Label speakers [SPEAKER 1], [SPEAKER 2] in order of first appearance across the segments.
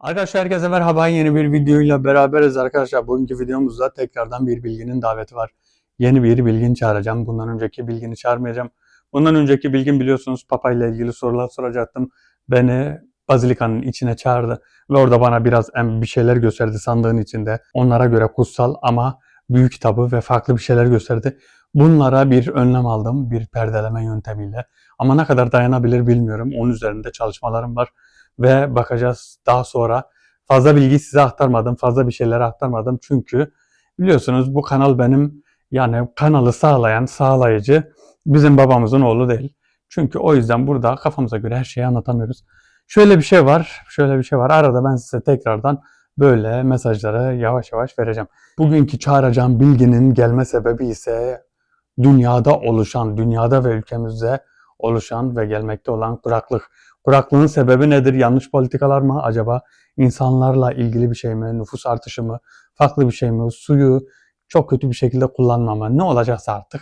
[SPEAKER 1] Arkadaşlar herkese merhaba. Yeni bir videoyla beraberiz arkadaşlar. Bugünkü videomuzda tekrardan bir bilginin daveti var. Yeni bir bilgin çağıracağım. Bundan önceki bilgini çağırmayacağım. Bundan önceki bilgin biliyorsunuz Papa ile ilgili sorular soracaktım. Beni Bazilikanın içine çağırdı ve orada bana biraz bir şeyler gösterdi sandığın içinde. Onlara göre kutsal ama büyük kitabı ve farklı bir şeyler gösterdi. Bunlara bir önlem aldım bir perdeleme yöntemiyle. Ama ne kadar dayanabilir bilmiyorum. Onun üzerinde çalışmalarım var. Ve bakacağız daha sonra. Fazla bilgi size aktarmadım, fazla bir şeyler aktarmadım. Çünkü biliyorsunuz bu kanal benim, yani kanalı sağlayan, sağlayıcı bizim babamızın oğlu değil. Çünkü o yüzden burada kafamıza göre her şeyi anlatamıyoruz. Şöyle bir şey var, şöyle bir şey var. Arada ben size tekrardan böyle mesajları yavaş yavaş vereceğim. Bugünkü çağıracağım bilginin gelme sebebi ise dünyada oluşan, dünyada ve ülkemizde oluşan ve gelmekte olan kuraklık. Kuraklığın sebebi nedir? Yanlış politikalar mı? Acaba insanlarla ilgili bir şey mi? Nüfus artışı mı? Farklı bir şey mi? Suyu çok kötü bir şekilde kullanmama. Ne olacaksa artık.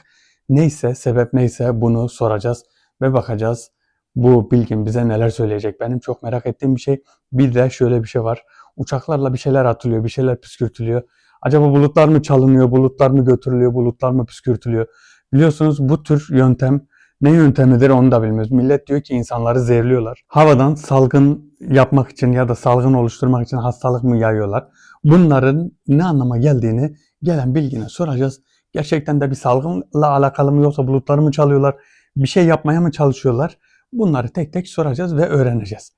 [SPEAKER 1] Neyse, sebep neyse bunu soracağız ve bakacağız bu bilgin bize neler söyleyecek. Benim çok merak ettiğim bir şey. Bir de şöyle bir şey var. Uçaklarla bir şeyler atılıyor, bir şeyler püskürtülüyor. Acaba bulutlar mı çalınıyor, bulutlar mı götürülüyor, bulutlar mı püskürtülüyor? Biliyorsunuz bu tür yöntem ne yöntemidir onu da bilmiyoruz. Millet diyor ki insanları zehirliyorlar. Havadan salgın yapmak için ya da salgın oluşturmak için hastalık mı yayıyorlar? Bunların ne anlama geldiğini gelen bilgine soracağız. Gerçekten de bir salgınla alakalı mı yoksa bulutları mı çalıyorlar? Bir şey yapmaya mı çalışıyorlar? Bunları tek tek soracağız ve öğreneceğiz.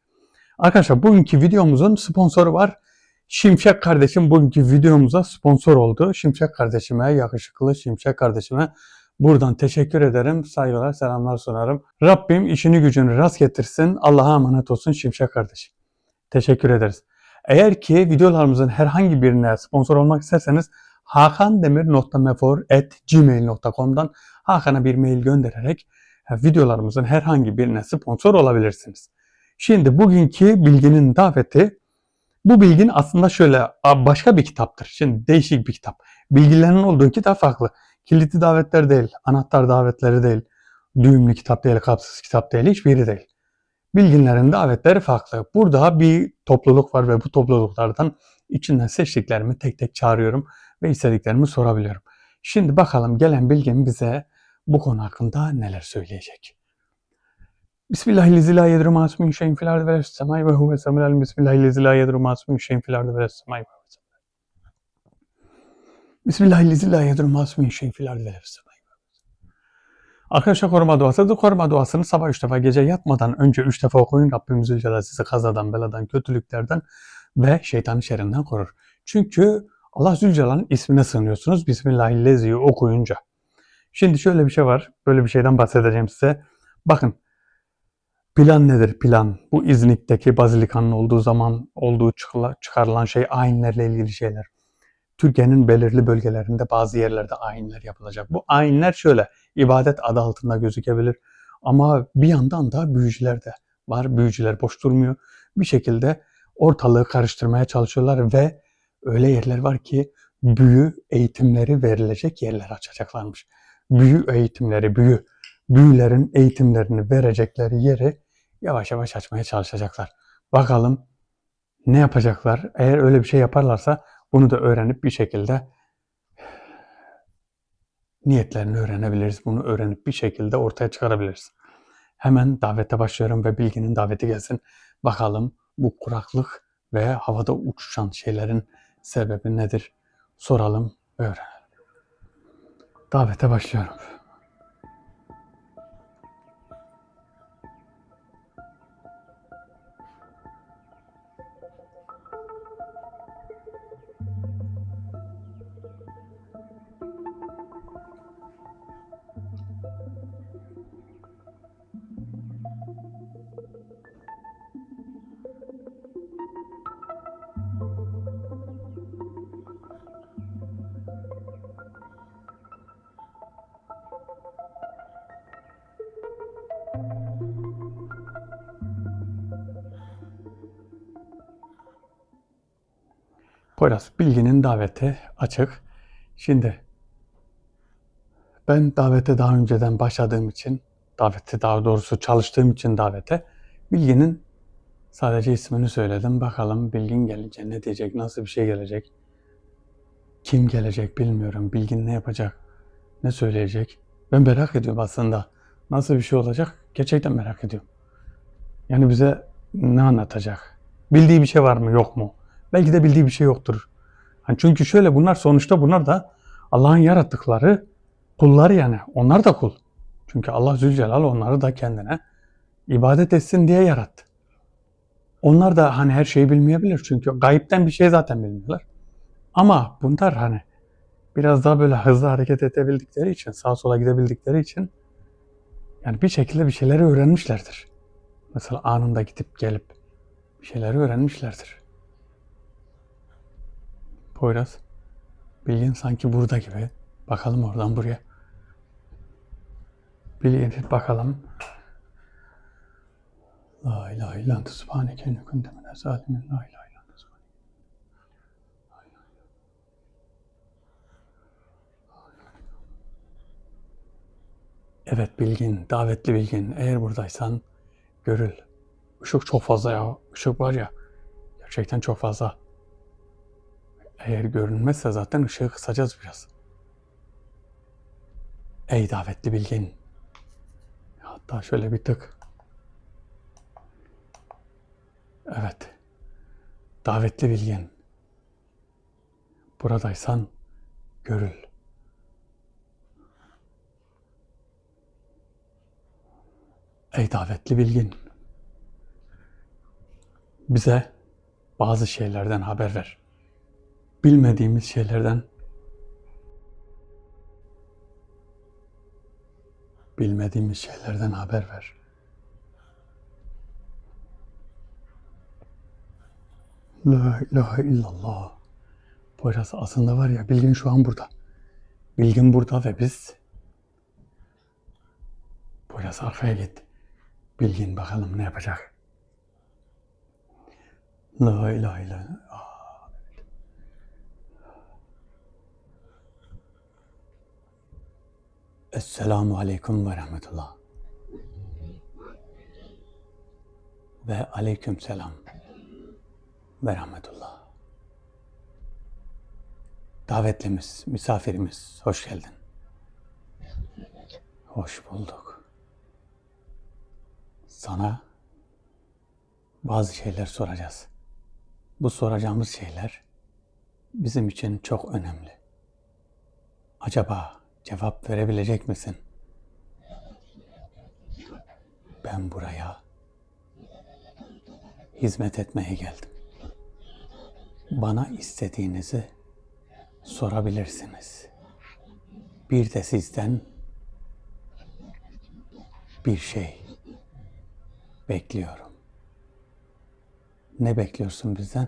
[SPEAKER 1] Arkadaşlar bugünkü videomuzun sponsoru var. Şimşek kardeşim bugünkü videomuza sponsor oldu. Şimşek kardeşime, yakışıklı Şimşek kardeşime buradan teşekkür ederim. Saygılar, selamlar sunarım. Rabbim işini gücünü rast getirsin. Allah'a emanet olsun Şimşek kardeşim. Teşekkür ederiz. Eğer ki videolarımızın herhangi birine sponsor olmak isterseniz hakandemir.mefor@gmail.com'dan Hakan'a bir mail göndererek videolarımızın herhangi birine sponsor olabilirsiniz. Şimdi bugünkü bilginin daveti, bu bilgin aslında şöyle başka bir kitaptır. Şimdi değişik bir kitap. Bilgilerin olduğu kitap farklı. Kilitli davetler değil, anahtar davetleri değil, düğümlü kitap değil, kapsız kitap değil, hiçbiri değil. Bilginlerin davetleri farklı. Burada bir topluluk var ve bu topluluklardan içinden seçtiklerimi tek tek çağırıyorum ve istediklerimi sorabiliyorum. Şimdi bakalım gelen bilgin bize bu konu hakkında neler söyleyecek. Bismillahirrahmanirrahim. La yedru ma ismihi şeyin fil ardı ve les semai ve huve semiul alim. Bismillahirrahmanirrahim. La yedru ma ismihi şeyin fil ardı ve les semai ve huve semiul alim. Bismillahirrahmanirrahim. La yedru ma ismihi şeyin fil ardı ve les semai. Arkadaşlar koruma duasıdır. Koruma duasını sabah 3 defa, gece yatmadan önce 3 defa okuyun. Rabbimiz Zülcelal sizi kazadan, beladan, kötülüklerden ve şeytanın şerrinden korur. Çünkü Allah Zülcelal'ın ismine sığınıyorsunuz. Bismillahirrahmanirrahim okuyunca. Şimdi şöyle bir şey var. Böyle bir şeyden bahsedeceğim size. Bakın. Plan nedir plan? Bu İznik'teki bazilikanın olduğu zaman çıkarılan şey ayinlerle ilgili şeyler. Türkiye'nin belirli bölgelerinde bazı yerlerde ayinler yapılacak. Bu ayinler şöyle ibadet adı altında gözükebilir. Ama bir yandan da büyücüler de var. Büyücüler boş durmuyor. Bir şekilde ortalığı karıştırmaya çalışıyorlar ve öyle yerler var ki büyü eğitimleri verilecek yerler açacaklarmış. Büyü eğitimleri, büyülerin eğitimlerini verecekleri yeri yavaş yavaş açmaya çalışacaklar. Bakalım ne yapacaklar? Eğer öyle bir şey yaparlarsa bunu da öğrenip bir şekilde niyetlerini öğrenebiliriz. Bunu öğrenip bir şekilde ortaya çıkarabiliriz. Hemen davete başlıyorum ve bilginin daveti gelsin. Bakalım bu kuraklık ve havada uçuşan şeylerin sebebi nedir? Soralım, öğrenelim. Davete başlıyorum. Poyraz, bilginin daveti açık. Şimdi ben davete daha önceden başladığım için, daha doğrusu çalıştığım için davete, bilginin Sadece ismini söyledim. Bakalım Bilgin gelince ne diyecek, nasıl bir şey gelecek. Kim gelecek bilmiyorum. Bilgin ne yapacak, ne söyleyecek. Ben merak ediyorum aslında. Nasıl bir şey olacak? Gerçekten merak ediyorum. Yani bize ne anlatacak? Bildiği bir şey var mı, yok mu? Belki de bildiği bir şey yoktur. Hani çünkü şöyle sonuçta bunlar da Allah'ın yarattıkları kulları yani. Onlar da kul. Çünkü Allah Zülcelal onları da kendine ibadet etsin diye yarattı. Onlar da hani her şeyi bilmeyebilir. Çünkü gayipten bir şey zaten bilmiyorlar. Ama bunlar hani biraz daha böyle hızlı hareket edebildikleri için, sağa sola gidebildikleri için yani bir şekilde bir şeyleri öğrenmişlerdir. Mesela anında gidip gelip bir şeyleri öğrenmişlerdir. Poyraz, Bilgin sanki burada gibi. Bakalım oradan buraya. Bilgin bakalım. La ilahe illallah subhaneke inni kuntu minez zalimin. La ilahe illallah subhaneke. Evet Bilgin, davetli Bilgin. Eğer buradaysan görül. Işık çok fazla ya. Işık var ya. Gerçekten çok fazla. Eğer görünmezse zaten ışığı kısacağız biraz. Ey davetli Bilgin. Hatta şöyle bir tık. Evet. Davetli Bilgin. Buradaysan görül. Ey davetli Bilgin. Bize bazı şeylerden haber ver. Bilmediğimiz şeylerden haber ver. La ilahe illallah. Poyraz aslında var ya Bilgin şu an burada. Bilgin burada ve biz Poyraz arkaya git. Bilgin bakalım ne yapacak. La ilahe illallah. Esselamu aleyküm ve rahmetullah. Ve aleyküm selam ve rahmetullah. Davetlimiz, misafirimiz, hoş geldin. Hoş bulduk. Sana bazı şeyler soracağız. Bu soracağımız şeyler bizim için çok önemli. Acaba cevap verebilecek misin? Ben buraya hizmet etmeye geldim. Bana istediğinizi sorabilirsiniz. Bir de sizden bir şey bekliyorum. Ne bekliyorsun bizden?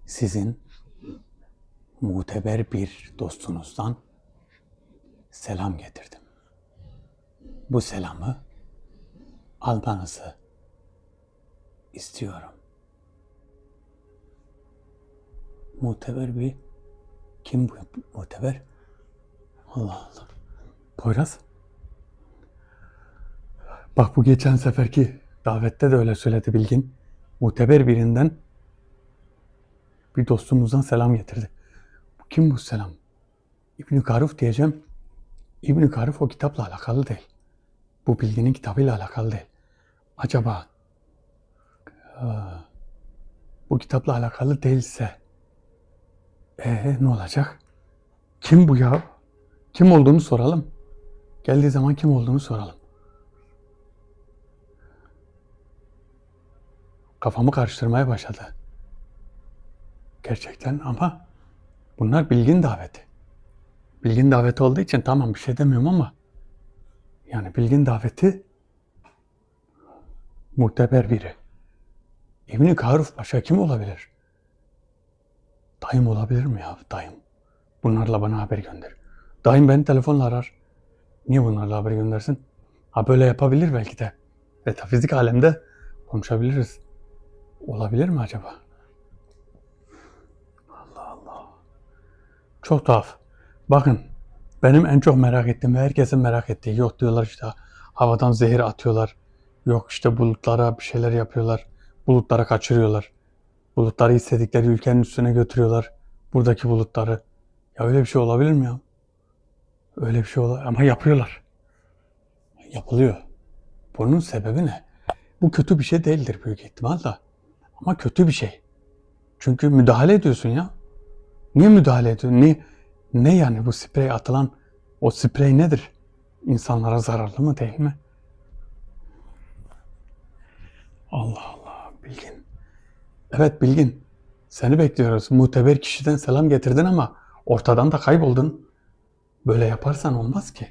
[SPEAKER 1] Sizin muteber bir dostunuzdan selam getirdim. Bu selamı almanızı istiyorum. Muteber bir... Kim bu muteber? Allah Allah. Poyraz. Bak bu geçen seferki davette de öyle söyledi Bilgin. Muteber birinden bir dostumuzdan selam getirdi. Kim bu selam? İbn-i Karuf diyeceğim. İbn-i Karuf o kitapla alakalı değil. Bu Bilgin'in kitabıyla alakalı değil. Acaba bu kitapla alakalı değilse ne olacak? Kim bu ya? Kim olduğunu soralım. Geldiği zaman kim olduğunu soralım. Kafamı karıştırmaya başladı. Gerçekten ama bunlar Bilgin daveti. Bilgin daveti olduğu için tamam bir şey demiyorum ama yani Bilgin daveti muteber biri. İbn-i Karuf başka kim olabilir? Dayım olabilir mi ya? Dayım. Bunlarla bana haber gönder. Dayım beni telefonla arar. Niye bunlarla haber göndersin? Ha böyle yapabilir belki de. Metafizik alemde konuşabiliriz. Olabilir mi acaba? Allah Allah. Çok tuhaf. Bakın benim en çok merak ettiğim ve herkesin merak ettiği yok diyorlar işte havadan zehir atıyorlar. Yok işte bulutlara bir şeyler yapıyorlar. Bulutlara kaçırıyorlar. Bulutları istedikleri ülkenin üstüne götürüyorlar. Buradaki bulutları. Ya öyle bir şey olabilir mi ya? Öyle bir şey olabilir ama yapıyorlar. Yapılıyor. Bunun sebebi ne? Bu kötü bir şey değildir büyük ihtimalle. Ama kötü bir şey. Çünkü müdahale ediyorsun ya. Niye müdahale ediyorsun? Ne yani bu sprey atılan o sprey nedir? İnsanlara zararlı mı değil mi? Allah Allah Bilgin. Evet Bilgin. Seni bekliyoruz. Muteber kişiden selam getirdin ama ortadan da kayboldun. Böyle yaparsan olmaz ki.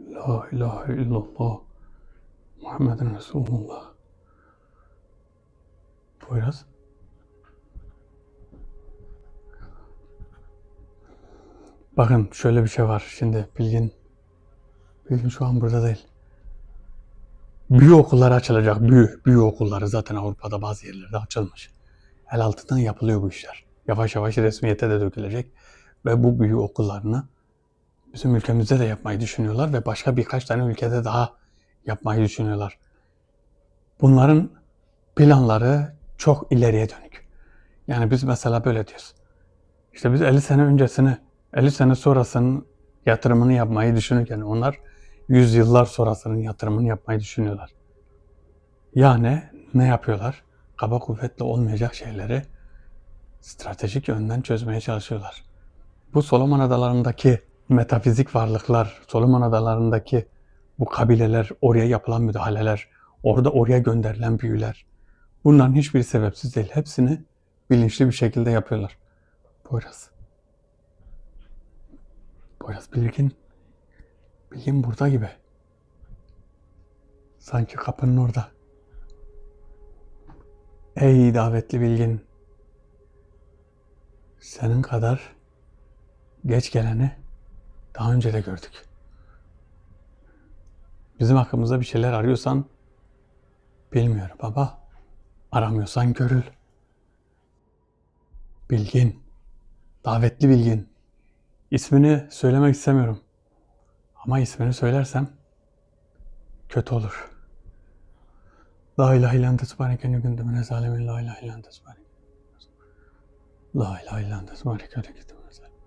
[SPEAKER 1] La ilahe illallah. Muhammeden Resulullah. Buyuruz. Bakın şöyle bir şey var şimdi Bilgin şu an burada değil. Büyü okulları açılacak. Büyü okulları zaten Avrupa'da bazı yerlerde açılmış. El altından yapılıyor bu işler. Yavaş yavaş resmiyete de dökülecek. Ve bu büyü okullarını bizim ülkemizde de yapmayı düşünüyorlar ve başka birkaç tane ülkede daha yapmayı düşünüyorlar. Bunların planları çok ileriye dönük. Yani biz mesela böyle diyoruz. İşte biz 50 sene öncesini, 50 sene sonrasının yatırımını yapmayı düşünürken onlar yüzyıllar sonrasının yatırımını yapmayı düşünüyorlar. Yani ne yapıyorlar? Kaba kuvvetle olmayacak şeyleri stratejik yönden çözmeye çalışıyorlar. Bu Solomon Adaları'ndaki metafizik varlıklar, Solomon Adaları'ndaki bu kabileler, oraya yapılan müdahaleler, oraya gönderilen büyüler. Bunların hiçbiri sebepsiz değil. Hepsini bilinçli bir şekilde yapıyorlar. Poyraz. Poyraz Bilgin burada gibi. Sanki kapının orada. Ey davetli Bilgin. Senin kadar geç geleni daha önce de gördük. Bizim hakkımızda bir şeyler arıyorsan bilmiyorum baba. Aramıyorsan görül. Bilgin. Davetli Bilgin. İsmini söylemek istemiyorum. Ama ismini söylersem kötü olur. La ilahe illan tesbareke ne gündemine zalimin la ilahe illan tesbareke. La ilahe illan tesbareke ne gündemine zalimin.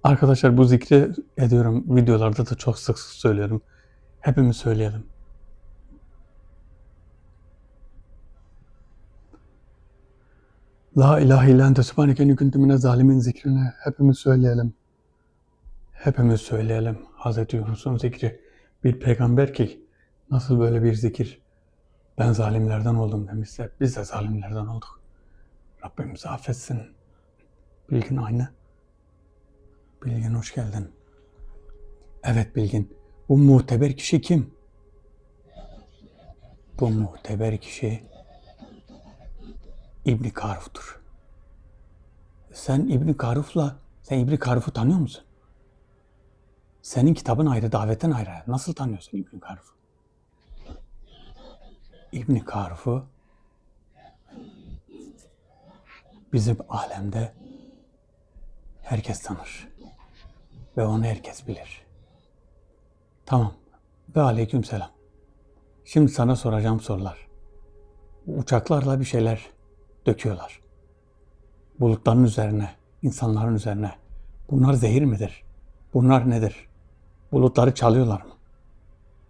[SPEAKER 1] Arkadaşlar bu zikri ediyorum. Videolarda da çok sık söylüyorum. Hepimiz söyleyelim. La ilahe illan tesbareke ne gündemine zalimin zikrini hepimiz söyleyelim. Hepimiz söyleyelim. Hazreti Yunus'un zikri. Bir peygamber ki nasıl böyle bir zikir ben zalimlerden oldum demişse biz de zalimlerden olduk. Rabbimiz affetsin. Bilgin aynı. Bilgin hoş geldin. Evet Bilgin. Bu muteber kişi kim? Bu muteber kişi İbn Karuf'tur. Sen İbn Karuf'u tanıyor musun? Senin kitabın ayrı, davetin ayrı. Nasıl tanıyorsun İbn Karuf'u? İbn Karuf'u bizim alemde herkes tanır. Ve onu herkes bilir. Tamam. Ve aleykümselam. Şimdi sana soracağım sorular. Uçaklarla bir şeyler döküyorlar. Bulutların üzerine, insanların üzerine. Bunlar zehir midir? Bunlar nedir? Bulutları çalıyorlar mı?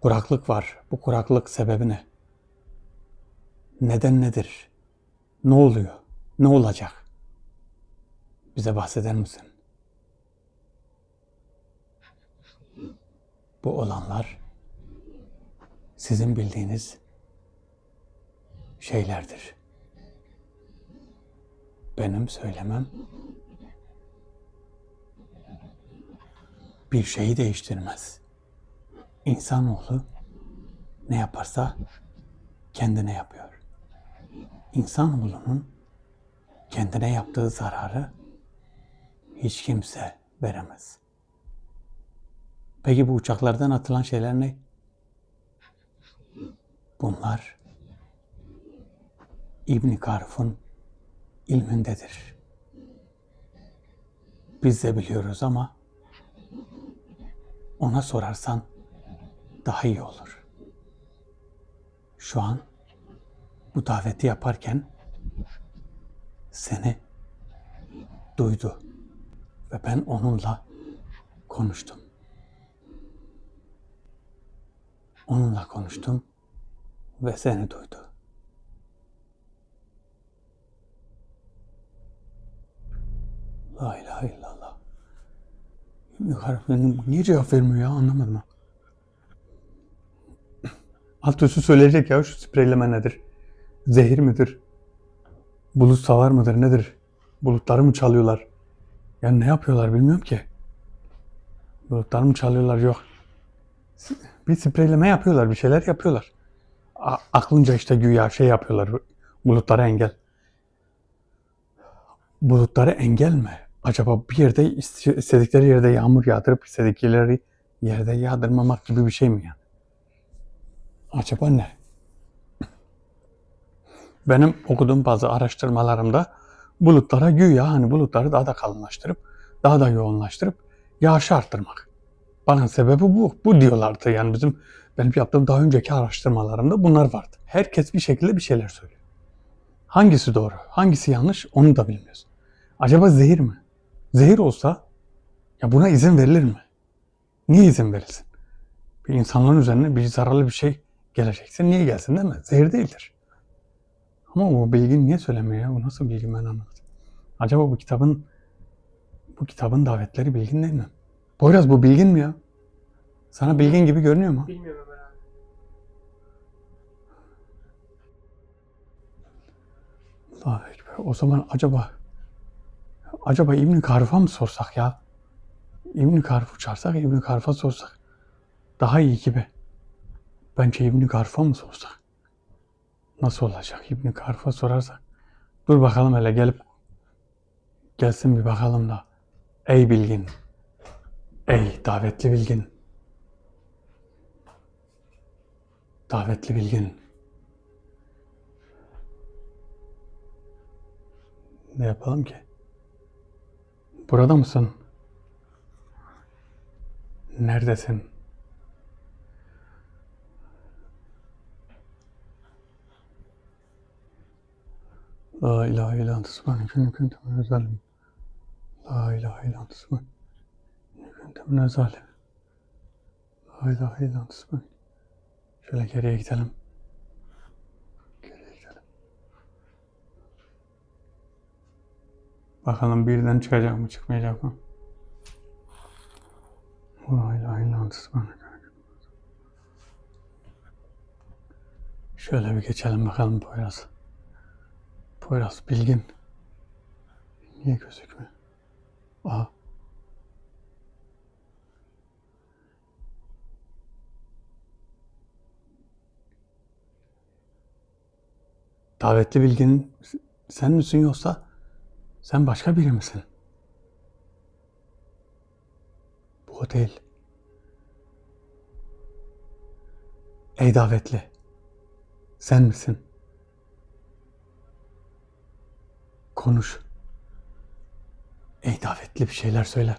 [SPEAKER 1] Kuraklık var. Bu kuraklık sebebi ne? Neden nedir? Ne oluyor? Ne olacak? Bize bahseder misin? Bu olanlar sizin bildiğiniz şeylerdir. Benim söylemem bir şeyi değiştirmez. İnsanoğlu ne yaparsa kendine yapıyor. İnsanoğlunun kendine yaptığı zararı hiç kimse veremez. Peki bu uçaklardan atılan şeyler ne? Bunlar İbn Karuf'un ilmindedir. Biz de biliyoruz ama ona sorarsan daha iyi olur. Şu an bu daveti yaparken seni duydu ve ben onunla konuştum. Onunla konuştum ve seni duydu. La ilahe illallah. Benim niye cevap vermiyor ya, anlamadım. Alt üstü söyleyecek ya, şu spreyleme nedir? Zehir midir? Bulut savar mıdır nedir? Bulutları mı çalıyorlar? Yani ne yapıyorlar bilmiyorum ki. Bulutları mı çalıyorlar, yok. Bir spreyleme yapıyorlar, bir şeyler yapıyorlar. Aklınca işte güya şey yapıyorlar. Bulutlara engel. Bulutlara engel mi? Acaba bir yerde istedikleri yerde yağmur yağdırıp istedikleri yerde yağdırmamak gibi bir şey mi yani? Acaba ne? Benim okuduğum bazı araştırmalarımda bulutlara güya hani bulutları daha da kalınlaştırıp daha da yoğunlaştırıp yağışı arttırmak. Bana sebebi bu. Bu diyorlardı yani benim yaptığım daha önceki araştırmalarımda bunlar vardı. Herkes bir şekilde bir şeyler söylüyor. Hangisi doğru, hangisi yanlış onu da bilmiyoruz. Acaba zehir mi? Zehir olsa ya buna izin verilir mi? Niye izin verilsin? Bir insanların üzerine bir zararlı bir şey gelecekse niye gelsin, değil mi? Zehir değildir. Ama o bilgi niye söylemiyor ya? Bu nasıl bilgi, ben anlamadım. Acaba bu kitabın davetleri bilgin değil mi? Poyraz, bu bilgin mi ya? Sana bilgin gibi görünüyor mu?
[SPEAKER 2] Bilmiyorum Ömer abi.
[SPEAKER 1] Allah ekber. O zaman acaba İbn-i Karuf'a mı sorsak ya? İbn-i Karuf'u çağırsak, İbn-i Karuf'a sorsak daha iyi gibi. Bence İbn-i Karuf'a mı sorsak? Nasıl olacak İbn-i Karuf'a sorarsak? Dur bakalım, hele gelsin bir bakalım da. Ey bilgin, ey davetli bilgin, davetli bilgin. Ne yapalım ki? Burada mısın? Neredesin? La ilahe illa ente subhaneke inni kuntu minez zalimin. La ilahe illa ente subhaneke inni kuntu minez zalimin. La ilahe illa ente subhaneke. Şöyle geriye gidelim. Bakalım birden çıkacak mı, çıkmayacak mı? La ilahe illa ente subhaneke. Şöyle bir geçelim bakalım Poyraz. Poyraz bilgin. Niye gözükmüyor? Aha. Davetli bilgin sen misin, yoksa sen başka biri misin? Bu o değil. Ey davetli. Sen misin? Konuş. Ey davetli, bir şeyler söyle.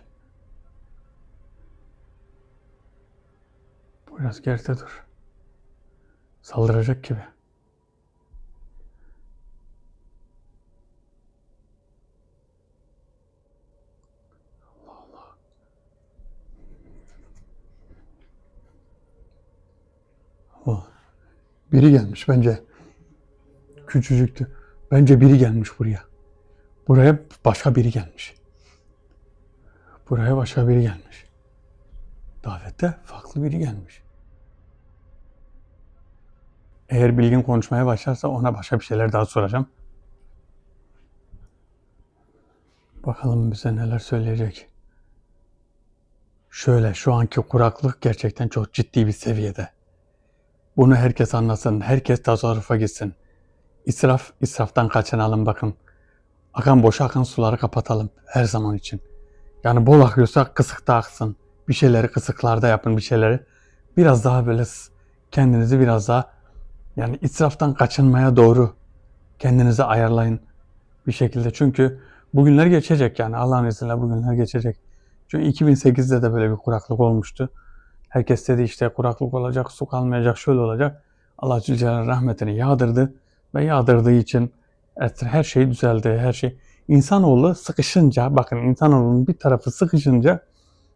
[SPEAKER 1] Biraz geride dur. Saldıracak gibi. Allah Allah. Oh. Biri gelmiş bence. Küçücüktü. Bence biri gelmiş buraya. Buraya başka biri gelmiş. Buraya başka biri gelmiş. Davette farklı biri gelmiş. Eğer bilgin konuşmaya başlarsa ona başka bir şeyler daha soracağım. Bakalım bize neler söyleyecek. Şöyle, şu anki kuraklık gerçekten çok ciddi bir seviyede. Bunu herkes anlasın, herkes tasarrufa gitsin. İsraftan kaçınalım bakın. Boşa akan suları kapatalım her zaman için. Yani bol akıyorsa kısıkta aksın. Bir şeyleri kısıklarda yapın, bir şeyleri. Biraz daha böyle kendinizi biraz daha yani israftan kaçınmaya doğru kendinizi ayarlayın bir şekilde. Çünkü Bugünler geçecek yani Allah'ın izniyle bugünler geçecek. Çünkü 2008'de de böyle bir kuraklık olmuştu. Herkes dedi işte kuraklık olacak, su kalmayacak, şöyle olacak. Allah Celle rahmetini yağdırdı ve yağdırdığı için her şey düzeldi, her şey. İnsanoğlu sıkışınca, bakın insanoğlunun bir tarafı sıkışınca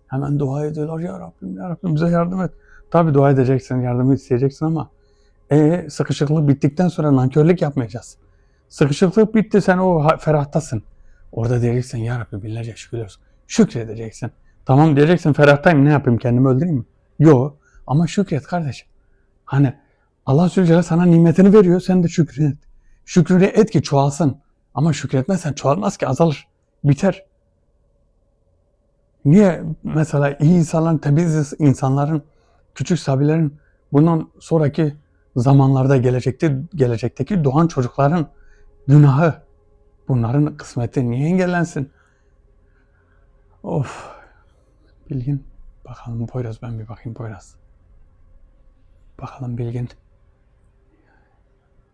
[SPEAKER 1] hemen dua ediyorlar. Ya Rabbim, ya Rabbim bize yardım et. Tabii dua edeceksin, yardım isteyeceksin ama sıkışıklık bittikten sonra nankörlük yapmayacağız. Sıkışıklık bitti, sen o ferahtasın. Orada diyeceksin ya Rabbi binlerce şükürler olsun. Şükredeceksin. Tamam diyeceksin ferahtayım, ne yapayım, kendimi öldüreyim mi? Yok ama şükret kardeşim. Hani Allah Zülcelal sana nimetini veriyor, sen de şükret. Şükrünü et ki çoğalsın. Ama şükretmezsen çoğalmaz ki, azalır. Biter. Niye mesela iyi insanların, temiz insanların, küçük sabilerin bundan sonraki zamanlarda gelecekteki doğan çocukların günahı, bunların kısmeti niye engellensin? Of. Bilgin. Bakalım Poyraz, ben bir bakayım Poyraz. Bakalım Bilgin.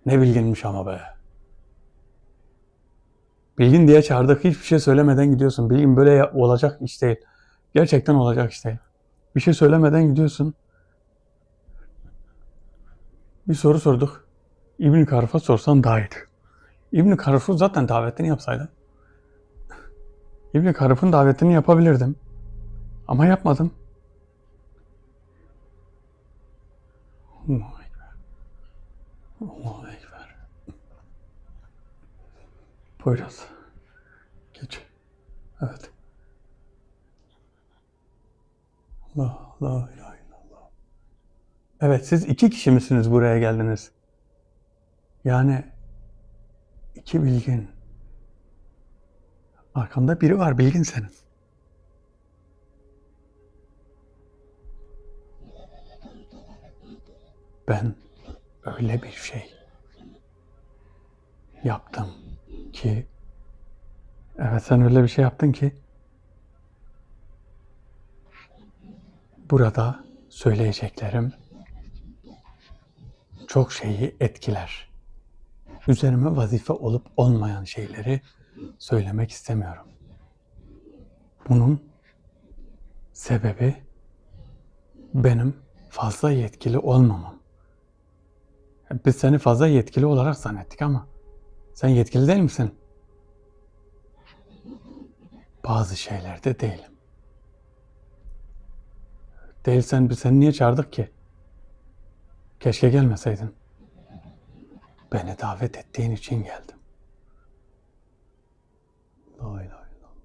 [SPEAKER 1] Ne bilginmiş ama be. Bilgin diye çağırdık, hiçbir şey söylemeden gidiyorsun. Bilgin böyle olacak iş değil. Gerçekten olacak iş değil. Bir şey söylemeden gidiyorsun. Bir soru sorduk. İbn-i Karuf'a sorsan daha iyiydi. İbn-i Karuf'u zaten davetini yapsaydı. İbn-i Karuf'un davetini yapabilirdim. Ama yapmadım. Allahu Ekber. Allahu Ekber. Poyraz. Geç. Evet. Allah, la ilahe illallah. Evet, siz 2 kişi misiniz buraya geldiniz? Yani 2 bilgin. Arkanda biri var, bilgin senin. Ben öyle bir şey yaptım ki, evet sen öyle bir şey yaptın ki burada söyleyeceklerim çok şeyi etkiler. Üzerime vazife olup olmayan şeyleri söylemek istemiyorum. Bunun sebebi benim fazla yetkili olmamam. Biz seni fazla yetkili olarak zannettik ama sen yetkili değil misin? Bazı şeylerde değilim. Değilsen biz seni niye çağırdık ki? Keşke gelmeseydin. Beni davet ettiğin için geldim. La ilahe illallah.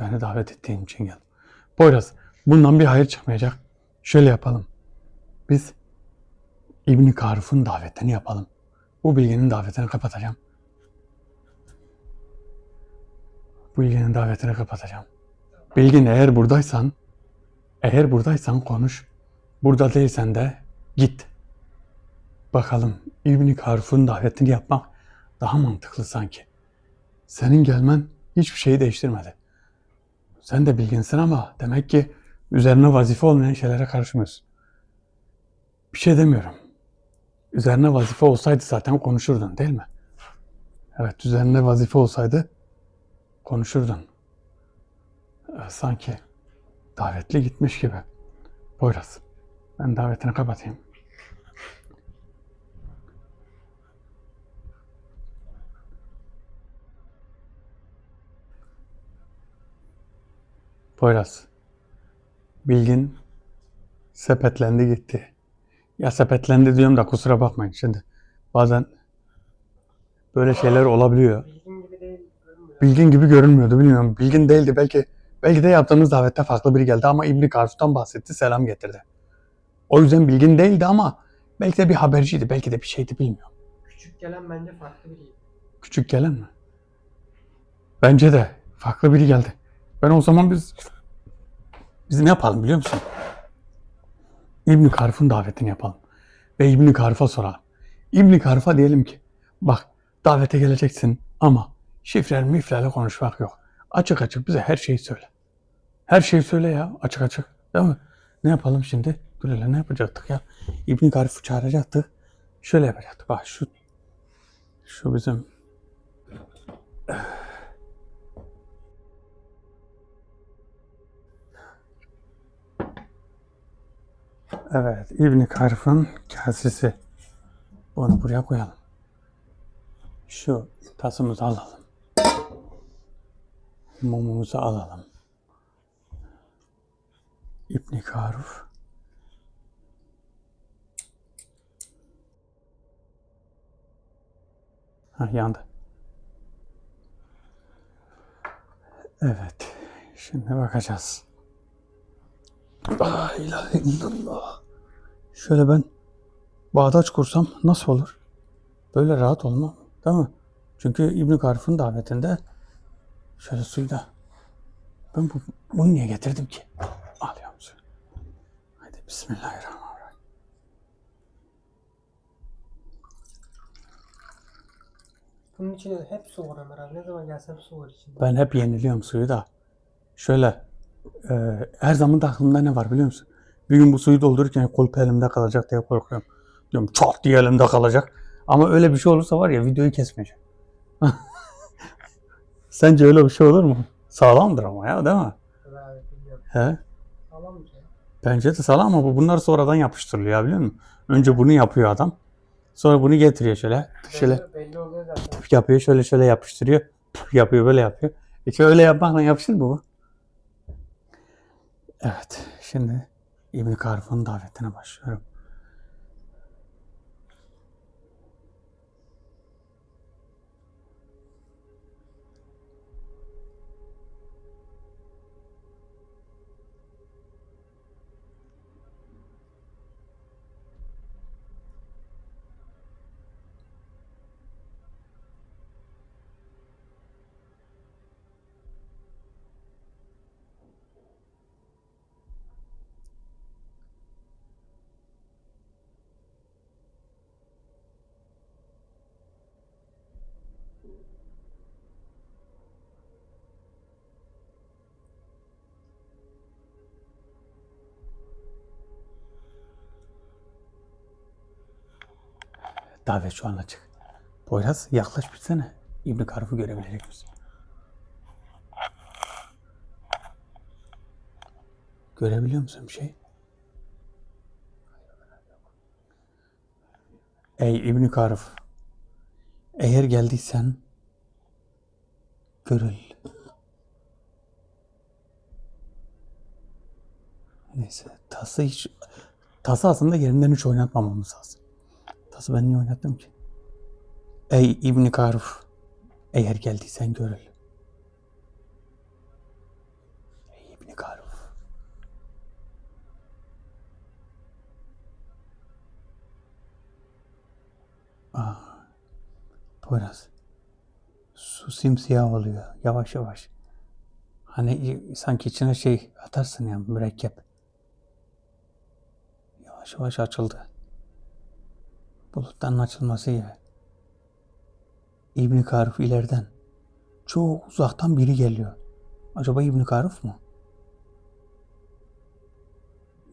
[SPEAKER 1] Beni davet ettiğin için geldim. Poyraz, bundan bir hayır çıkmayacak. Şöyle yapalım. Biz İbn-i Karuf'un davetini yapalım. Bu bilginin davetini kapatacağım. Bu bilginin davetini kapatacağım. Bilgin eğer buradaysan konuş. Burada değilsen de git. Bakalım İbn-i Karuf'un davetini yapmak daha mantıklı sanki. Senin gelmen hiçbir şeyi değiştirmedi. Sen de bilginsin ama demek ki üzerine vazife olmayan şeylere karışmıyorsun. Bir şey demiyorum. Üzerine vazife olsaydı zaten konuşurdun değil mi? Evet, üzerine vazife olsaydı konuşurdun. Sanki davetli gitmiş gibi. Poyraz, ben davetini kapatayım. Poyraz, bilgin sepetlendi gitti. Ya sepetlendi diyorum da kusura bakmayın şimdi. Bazen böyle şeyler olabiliyor. Bilgin gibi görünmüyordu, bilmiyorum. Bilgin değildi, belki de yaptığımız davette farklı biri geldi ama İbn Karuf'tan bahsetti, selam getirdi. O yüzden bilgin değildi ama belki de bir haberciydi, belki de bir şeydi, bilmiyorum.
[SPEAKER 2] Küçük gelen bence farklı biriydi.
[SPEAKER 1] Küçük gelen mi? Bence de farklı biri geldi. Ben o zaman biz ne yapalım biliyor musun? İbn Karuf'un davetini yapalım. Ve İbn Karuf'a soralım. İbn Karuf'a diyelim ki bak davete geleceksin ama şifrelerle konuşmak yok. Açık açık bize her şeyi söyle. Her şeyi söyle ya, açık açık. Değil mi? Ne yapalım şimdi? Dur hele, ne yapacaktık ya? İbn Karuf'u çağıracaktık. Şöyle yapacaktık. Bak şu bizim Evet, İbn Karf'ın kasesi. Bunu buraya koyalım. Şu tasımızı alalım. Mumumuzu alalım. İbn Karf. Ha, yandı. Evet. Şimdi bakacağız. La ilahe illallah. Şöyle ben bağdaş kursam nasıl olur? Böyle rahat olmam. Değil mi? Çünkü İbn Karf'ın davetinde şöyle suyla ben bunu niye getirdim ki? Alıyorum suyu. Hadi bismillahirrahmanirrahim.
[SPEAKER 2] Bunun içinde hep su var Ömer abi. Ne zaman gelsem su var içinde.
[SPEAKER 1] Ben hep yeniliyorum suyu da. Şöyle her zaman da aklımda ne var biliyor musun? Bir gün bu suyu doldururken kulp elimde kalacak diye korkuyorum. Diyorum çat diye elimde kalacak. Ama öyle bir şey olursa var ya videoyu kesmeyeceğim. Sence öyle bir şey olur mu? Sağlamdır ama ya değil mi?
[SPEAKER 2] Ömer abi bilmiyorum.
[SPEAKER 1] He?
[SPEAKER 2] Tamam mı canım?
[SPEAKER 1] Bence de sağlam ama bunlar sonradan yapıştırılıyor biliyor musun? Önce bunu yapıyor adam. Sonra bunu getiriyor şöyle. Şöyle
[SPEAKER 2] Belli oluyor zaten.
[SPEAKER 1] yapıyor şöyle yapıştırıyor. Yapıyor böyle yapıyor. İşte öyle yapmakla yapışır mı bu? Evet. Şimdi İbn Karf'ın davetine başlıyorum. Davet şu an açık. Poyraz yaklaş bitsene. İbn Karf'ı görebilecek misin? Görebiliyor musun bir şey? Ey İbn Karf, eğer geldiysen görül. Neyse tası aslında yerinden hiç oynatmamamız lazım. Tası ben niye oynattım ki? Ey İbn Karf, eğer geldiysen görül. Ey İbn Karf. Poyraz. Su simsiyah oluyor yavaş yavaş. Hani sanki içine şey atarsın ya mürekkep. Yavaş yavaş açıldı. Bulutların açılması gibi. İbn Karf ileriden. Çok uzaktan biri geliyor. Acaba İbn Karf mı?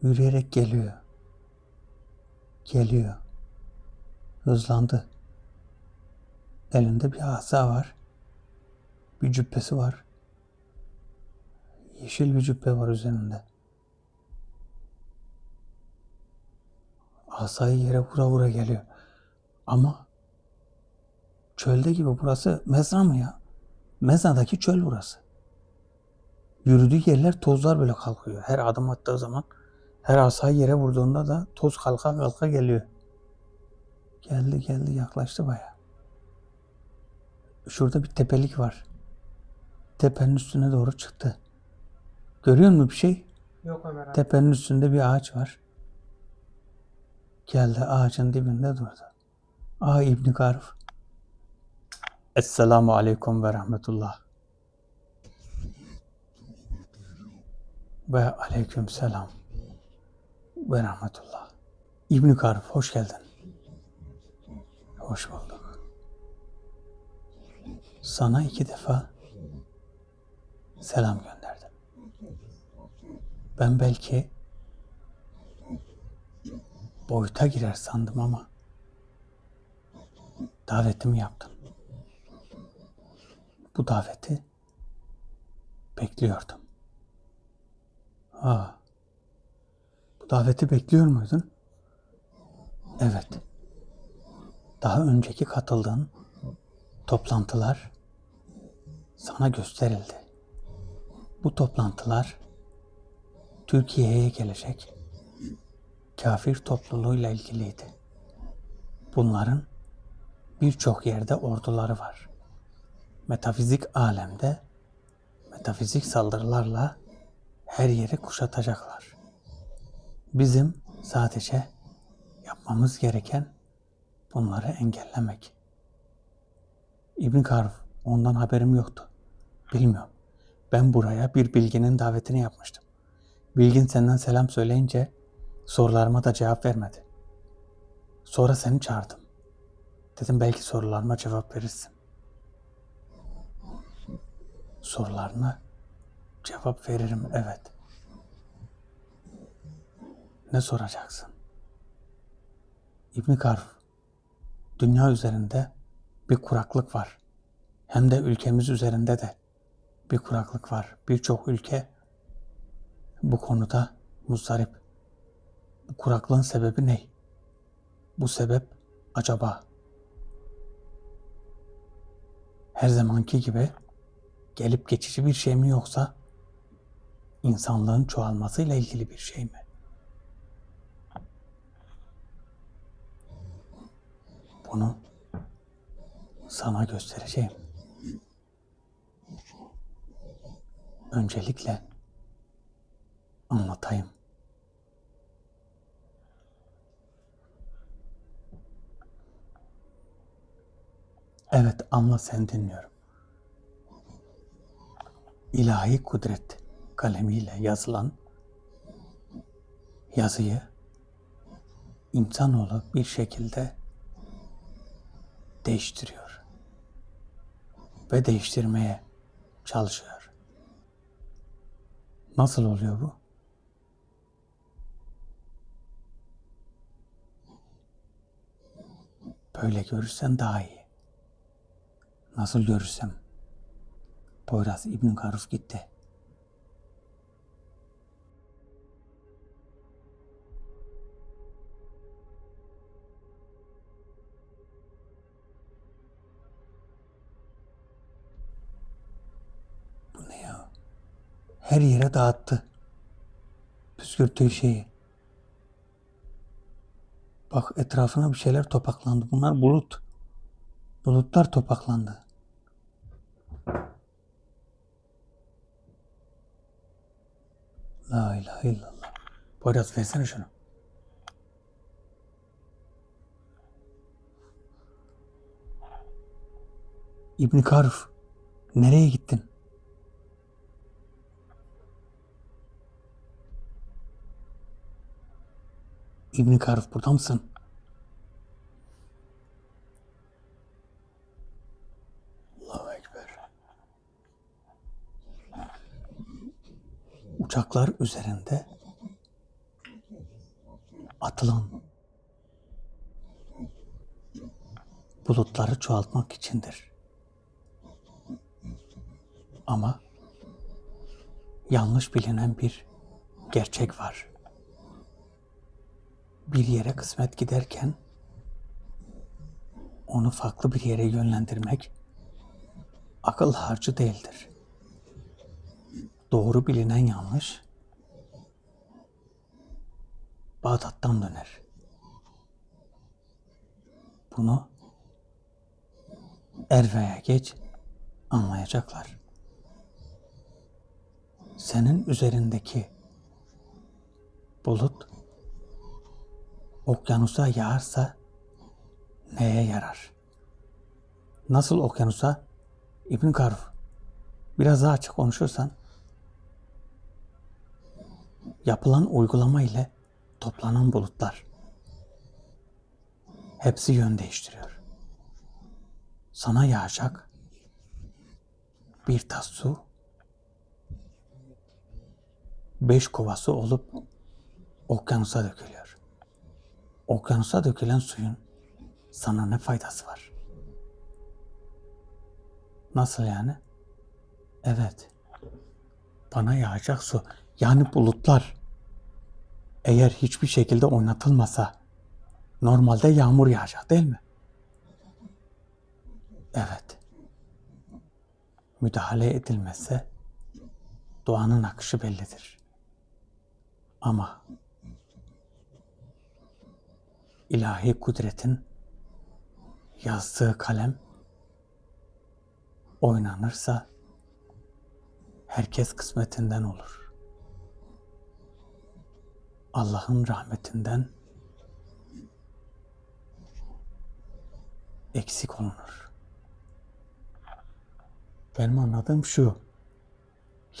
[SPEAKER 1] Yürüyerek geliyor. Geliyor. Hızlandı. Elinde bir asa var. Bir cübbesi var. Yeşil bir cübbe var üzerinde. Asayı yere vura vura geliyor. Ama çölde gibi burası mezra mı ya? Mezradaki çöl burası. Yürüdüğü yerler tozlar böyle kalkıyor. Her adım attığı zaman her asayı yere vurduğunda da toz kalka kalka geliyor. Geldi yaklaştı baya. Şurada bir tepelik var. Tepenin üstüne doğru çıktı. Görüyor musun bir şey?
[SPEAKER 2] Yok Ömer abi.
[SPEAKER 1] Tepenin üstünde bir ağaç var. Geldi ağacın dibinde durdu. İbn Karf. Esselamu aleyküm ve rahmetullah. Ve aleyküm selam ve rahmetullah. İbn Karf hoş geldin. Hoş bulduk. Sana 2 defa selam gönderdim. Ben belki boyuta girer sandım ama davetimi yaptın. Bu daveti bekliyordum. Bu daveti bekliyor muydun? Evet. Daha önceki katıldığın toplantılar sana gösterildi. Bu toplantılar Türkiye'ye gelecek kafir topluluğuyla ilgiliydi. Bunların birçok yerde orduları var. Metafizik alemde metafizik saldırılarla her yeri kuşatacaklar. Bizim sadece yapmamız gereken bunları engellemek. İbn Karf, ondan haberim yoktu. Bilmiyorum. Ben buraya bir bilginin davetini yapmıştım. Bilgin senden selam söyleyince sorularıma da cevap vermedi. Sonra seni çağırdım. Dedim belki sorularıma cevap verirsin. Sorularına cevap veririm, evet. Ne soracaksın? İbn Karf, dünya üzerinde bir kuraklık var. Hem de ülkemiz üzerinde de bir kuraklık var. Birçok ülke bu konuda muzdarip. Bu kuraklığın sebebi ne? Bu sebep acaba her zamanki gibi gelip geçici bir şey mi, yoksa insanlığın çoğalmasıyla ilgili bir şey mi? Bunu sana göstereceğim. Öncelikle anlatayım. Evet, anla, sen dinliyorum. İlahi kudret kalemiyle yazılan yazıyı insanoğlu bir şekilde değiştiriyor ve değiştirmeye çalışıyor. Nasıl oluyor bu? Böyle görürsen daha iyi. Nasıl görürsem? Poyraz İbn Karuf gitti. Bu ne ya? Her yere dağıttı. Püskürttüğü şeyi. Bak, etrafına bir şeyler topaklandı. Bunlar bulut. Bulutlar topaklandı. La ilahe illallah. Poyraz, versene şunu. İbn Karuf, nereye gittin? İbn Karuf, burada mısın? Allahu Ekber. Uçaklar üzerinde atılan bulutları çoğaltmak içindir. Ama yanlış bilinen bir gerçek var. Bir yere kısmet giderken onu farklı bir yere yönlendirmek akıl harcı değildir. Doğru bilinen yanlış Bağdat'tan döner. Bunu er veya geç anlayacaklar. Senin üzerindeki bulut okyanusa yağarsa neye yarar? Nasıl okyanusa? İbn Karuf, biraz daha açık konuşursan, yapılan uygulama ile toplanan bulutlar hepsi yön değiştiriyor. Sana yağacak bir tas su 5 kovası olup okyanusa dökülüyor. Okyanusa dökülen suyun sana ne faydası var? Nasıl yani? Evet. Bana yağacak su. Yani bulutlar. Eğer hiçbir şekilde oynatılmasa normalde yağmur yağacak değil mi? Evet. Müdahale edilmezse doğanın akışı bellidir. Ama ilahi kudretin yazdığı kalem oynanırsa herkes kısmetinden olur. Allah'ın rahmetinden eksik olunur. Benim anladığım şu.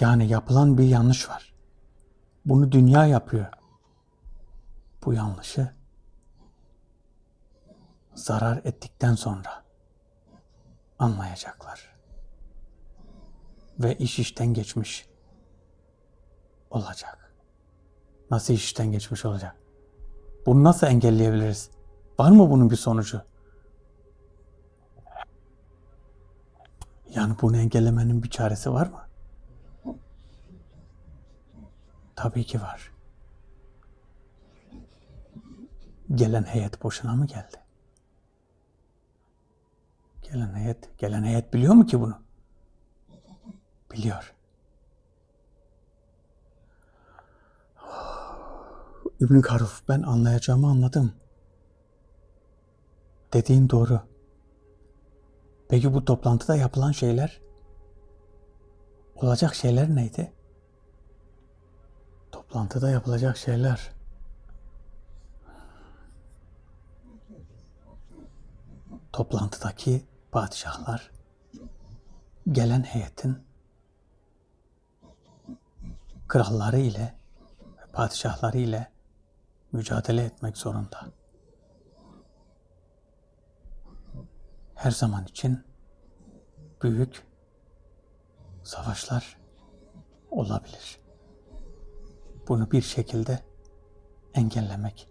[SPEAKER 1] Yani yapılan bir yanlış var. Bunu dünya yapıyor. Bu yanlışı zarar ettikten sonra anlayacaklar. Ve iş işten geçmiş olacak. Nasıl iş işten geçmiş olacak? Bunu nasıl engelleyebiliriz? Var mı bunun bir sonucu? Yani bunu engellemenin bir çaresi var mı? Tabii ki var. Gelen heyet boşuna mı geldi? Gelen heyet biliyor mu ki bunu? Biliyor. İbn Karuf, ben anlayacağımı anladım. Dediğin doğru. Peki bu toplantıda yapılan şeyler, olacak şeyler neydi? Toplantıda yapılacak şeyler. Toplantıdaki padişahlar gelen heyetin kralları ile padişahları ile mücadele etmek zorunda. Her zaman için büyük savaşlar olabilir. Bunu bir şekilde engellemek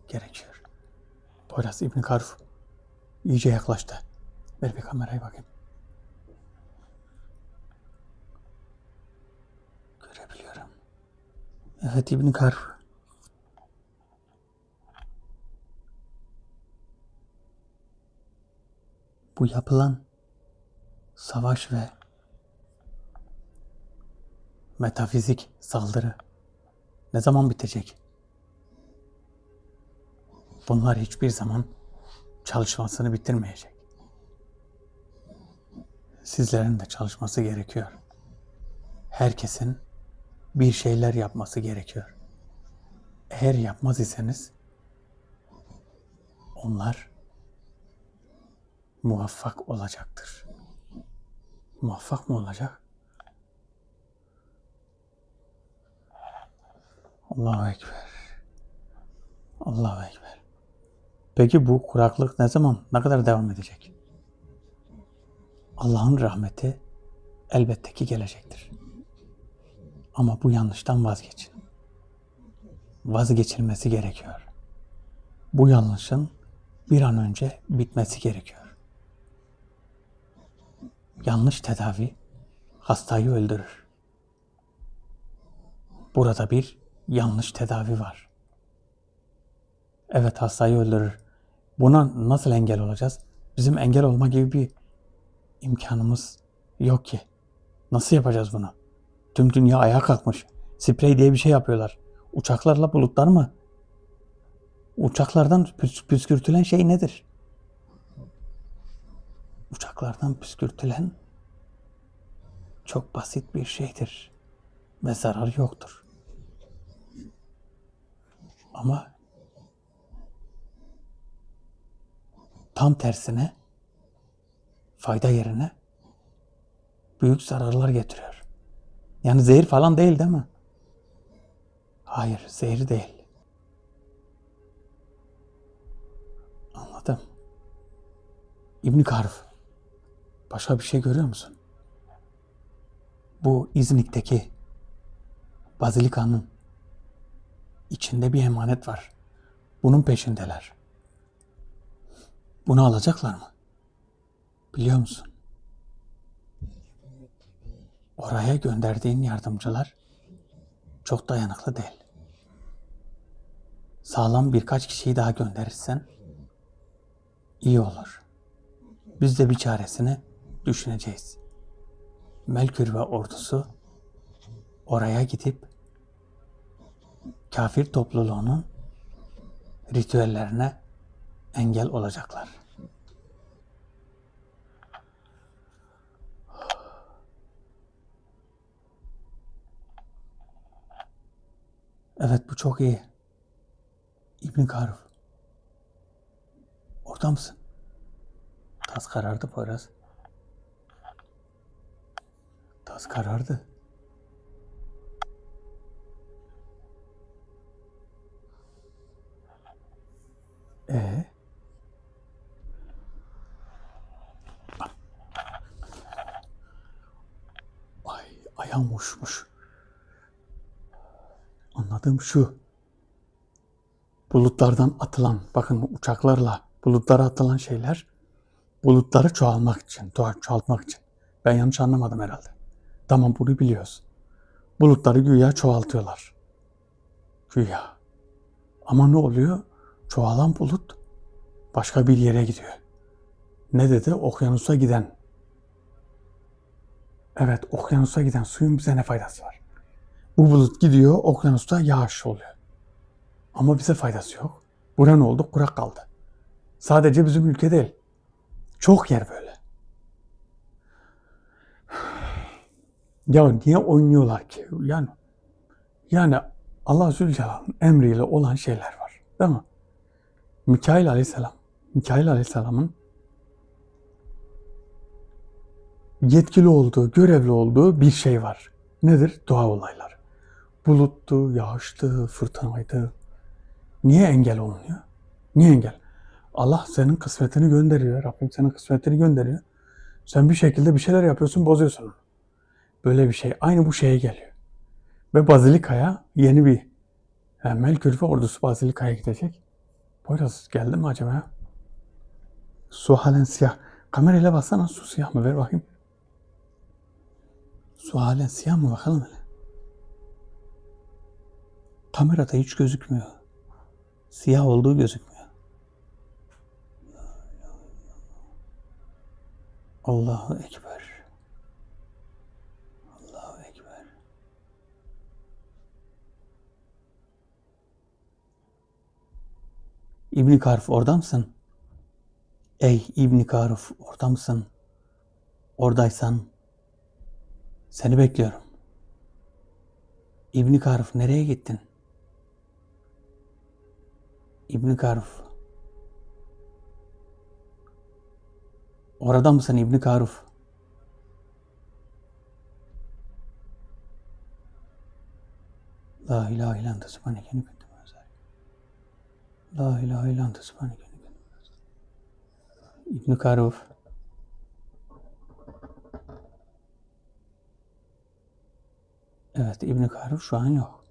[SPEAKER 1] gerekiyor. Poyraz İbn Karuf iyice yaklaştı. Ver bir kameraya bakayım. Görebiliyorum. Evet İbn Karuf. Bu yapılan savaş ve metafizik saldırı ne zaman bitecek? Bunlar hiçbir zaman çalışmasını bitirmeyecek. Sizlerin de çalışması gerekiyor. Herkesin bir şeyler yapması gerekiyor. Eğer yapmaz iseniz onlar muvaffak olacaktır. Muvaffak mı olacak? Allahu Ekber. Allahu Ekber. Peki bu kuraklık ne kadar devam edecek? Allah'ın rahmeti elbette ki gelecektir. Ama bu yanlıştan vazgeçin. Vazgeçilmesi gerekiyor. Bu yanlışın bir an önce bitmesi gerekiyor. Yanlış tedavi hastayı öldürür. Burada bir yanlış tedavi var. Evet, hastayı öldürür. Buna nasıl engel olacağız? Bizim engel olma gibi bir imkanımız yok ki. Nasıl yapacağız bunu? Tüm dünya ayağa kalkmış. Sprey diye bir şey yapıyorlar. Uçaklarla bulutlar mı? Uçaklardan püskürtülen şey nedir? Uçaklardan püskürtülen çok basit bir şeydir ve zararı yoktur. Ama tam tersine fayda yerine büyük zararlar getiriyor. Yani zehir falan değil mi? Hayır, zehir değil. Anladım. İbn Karf, başka bir şey görüyor musun? Bu İznik'teki bazilikanın içinde bir emanet var. Bunun peşindeler. Bunu alacaklar mı? Biliyor musun? oraya gönderdiğin yardımcılar çok dayanıklı değil. Sağlam birkaç kişiyi daha gönderirsen iyi olur. Biz de bir çaresini düşüneceğiz. Melkür ve ordusu oraya gidip kafir topluluğunun ritüellerine engel olacaklar. Evet, bu çok iyi. İbn Karuf. Orada mısın? Tas karardı Poyraz. Tas karardı. Ee? Ay, ayağım uçmuş. Anladığım şu. Bulutlardan atılan, bakın uçaklarla bulutlara atılan şeyler bulutları çoğalmak için, çoğaltmak için. Ben yanlış anlamadım herhalde. Tamam, bunu biliyoruz. Bulutları güya çoğaltıyorlar. Güya. Ama ne oluyor? Çoğalan bulut başka bir yere gidiyor. Ne dedi? Okyanusa giden. Evet, okyanusa giden suyun bize ne faydası var? Bu bulut gidiyor, okyanusta yağış oluyor. Ama bize faydası yok. Bura ne oldu? Kurak kaldı. Sadece bizim ülke değil. Çok yer böyle. Ya niye oynuyorlar ki? Yani Allah Zülcelal'ın emriyle olan şeyler var. Değil mi? Mikail Aleyhisselam'ın yetkili olduğu, görevli olduğu bir şey var. Nedir? Doğa olayları. Buluttu, yağıştı, fırtınaydı. Niye engel olmuyor? Niye engel? Allah senin kısmetini gönderiyor. Rabbim senin kısmetini gönderiyor. Sen bir şekilde bir şeyler yapıyorsun, bozuyorsun onu. Böyle bir şey. Aynı bu şeye geliyor. Ve Bazilika'ya yeni bir Melkür ve ordusu Bazilika'ya gidecek. Poyraz geldi mi acaba? Su halen siyah. Kamerayla baksana, su siyah mı? Ver bakayım. Su halen siyah mı? Bakalım hele. Kamerada hiç gözükmüyor. Siyah olduğu gözükmüyor. Allahu Ekber. Allahu Ekber. İbn Karf, orada mısın? Ey İbn Karuf, orada mısın? Oradaysan seni bekliyorum. İbn Karuf, nereye gittin? İbn Karuf. Orada mısın İbn Karuf? La ilahe illallah ente subhaneke inni kuntu minez zalimin. La ilahe illallah ente subhaneke inni kuntu minez zalimin. İbn Karuf. Evet, İbn Karuf şu an yok.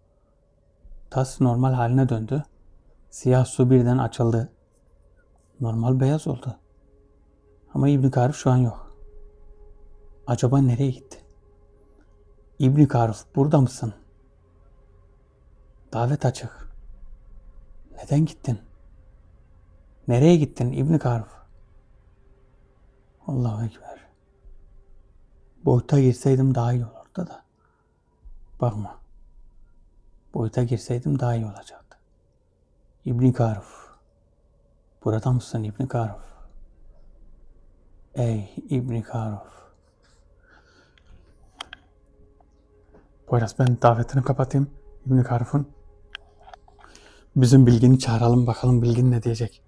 [SPEAKER 1] Tas normal haline döndü. Siyah su birden açıldı. Normal beyaz oldu. Ama İbn Karuf şu an yok. Acaba nereye gitti? İbn Karuf, burada mısın? Davet açık. Neden gittin? Nereye gittin İbn Karuf? Allahu Ekber. Boyuta girseydim daha iyi olurdu da. Bakma. Boyuta girseydim daha iyi olacaktı. İbn Karuf. Burada mısın İbn Karuf? Ey İbn Karuf. Poyraz, ben davetini kapatayım İbn Karuf'un. Bizim Bilgin'i çağıralım, bakalım Bilgin ne diyecek.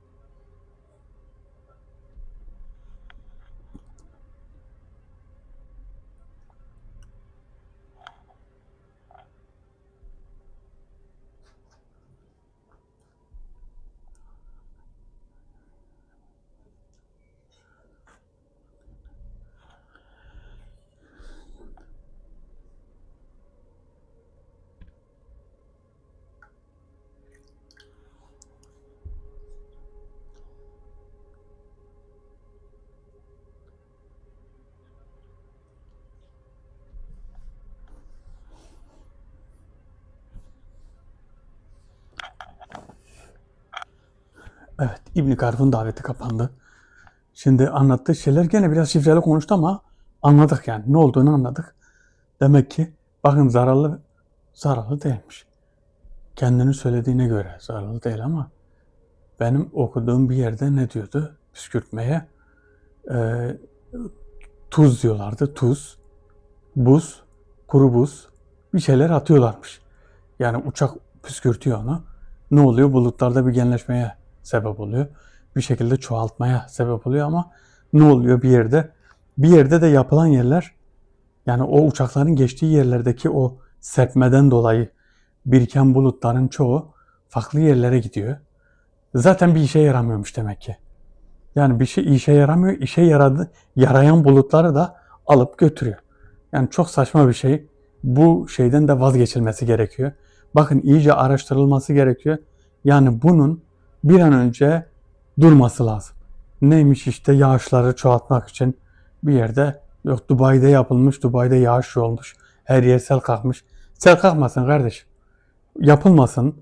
[SPEAKER 1] Evet, İbn Karf'ın daveti kapandı. Şimdi anlattığı şeyler gene biraz şifreli konuştu ama anladık yani. Ne olduğunu anladık. Demek ki bakın zararlı değilmiş. Kendini söylediğine göre zararlı değil ama benim okuduğum bir yerde ne diyordu? Püskürtmeye e, tuz diyorlardı. Tuz, buz, kuru buz bir şeyler atıyorlarmış. Yani uçak püskürtüyor onu. Ne oluyor? Bulutlarda bir genleşmeye sebep oluyor. Bir şekilde çoğaltmaya sebep oluyor ama ne oluyor bir yerde? Bir yerde de yapılan yerler, yani o uçakların geçtiği yerlerdeki o serpmeden dolayı biriken bulutların çoğu farklı yerlere gidiyor. Zaten bir işe yaramıyormuş demek ki. Yani bir şey işe yaramıyor, yarayan bulutları da alıp götürüyor. Yani çok saçma bir şey. Bu şeyden de vazgeçilmesi gerekiyor. Bakın iyice araştırılması gerekiyor. Yani bunun bir an önce durması lazım. Neymiş işte yağışları çoğaltmak için bir yerde yok Dubai'de yapılmış, Dubai'de yağış olmuş. Her yer sel kalkmış. Sel kalkmasın kardeşim. Yapılmasın.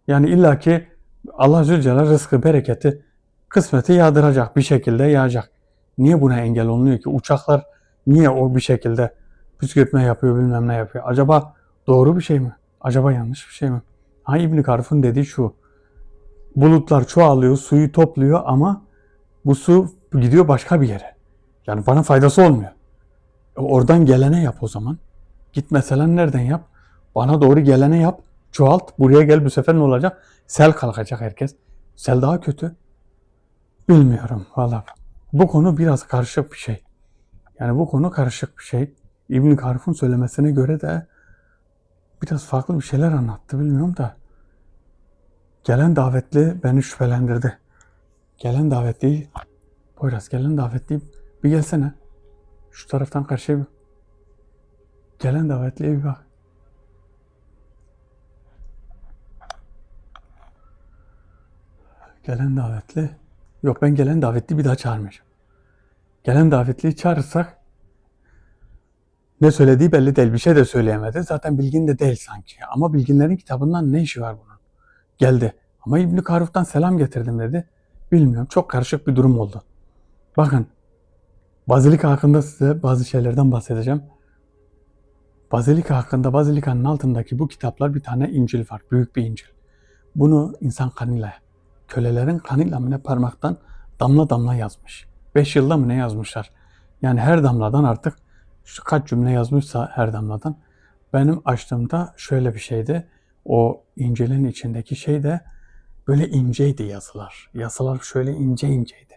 [SPEAKER 1] Yani illaki Allah Zülcelal rızkı, bereketi, kısmeti yağdıracak. Bir şekilde yağacak. Niye buna engel olunuyor ki? Uçaklar niye o bir şekilde püskürtme yapıyor, bilmem ne yapıyor? Acaba doğru bir şey mi? Acaba yanlış bir şey mi? Ha İbn Karf'ın dediği şu. Bulutlar çoğalıyor, suyu topluyor ama bu su gidiyor başka bir yere. Yani bana faydası olmuyor. Oradan gelene yap o zaman. Git mesela nereden yap? Bana doğru gelene yap. Çoğalt. Buraya gel, bu sefer ne olacak? Sel kalkacak herkes. Sel daha kötü. Bilmiyorum valla. Bu konu biraz karışık bir şey. Yani bu konu karışık bir şey. İbn Karf'ın söylemesine göre de biraz farklı bir şeyler anlattı, bilmiyorum da. Gelen davetli beni şüphelendirdi. Gelen davetli, Poyraz gelen davetli bir gelsene. Şu taraftan karşıya bir. Gelen davetliye bir bak. Gelen davetli. Yok, ben gelen davetli bir daha çağırmayacağım. Gelen davetliyi çağırırsak ne söylediği belli değil. Bir şey de söyleyemedi. Zaten bilgin de değil sanki. Ama bilginlerin kitabından ne işi var bunun? Geldi. Ama İbn Karuf'tan selam getirdim dedi. Bilmiyorum. Çok karışık bir durum oldu. Bakın. Bazilika hakkında size bazı şeylerden bahsedeceğim. Bazilika hakkında, Bazilika'nın altındaki bu kitaplar, bir tane İncil var. Büyük bir İncil. Bunu insan kanıyla, kölelerin kanıyla mı ne, parmaktan damla damla yazmış. 5 yılda mı ne yazmışlar. Yani her damladan artık şu kaç cümle yazmışsa her damladan. Benim açtığımda şöyle bir şeydi. O İncil'in içindeki şey de böyle inceydi yazılar. Yazılar şöyle ince inceydi.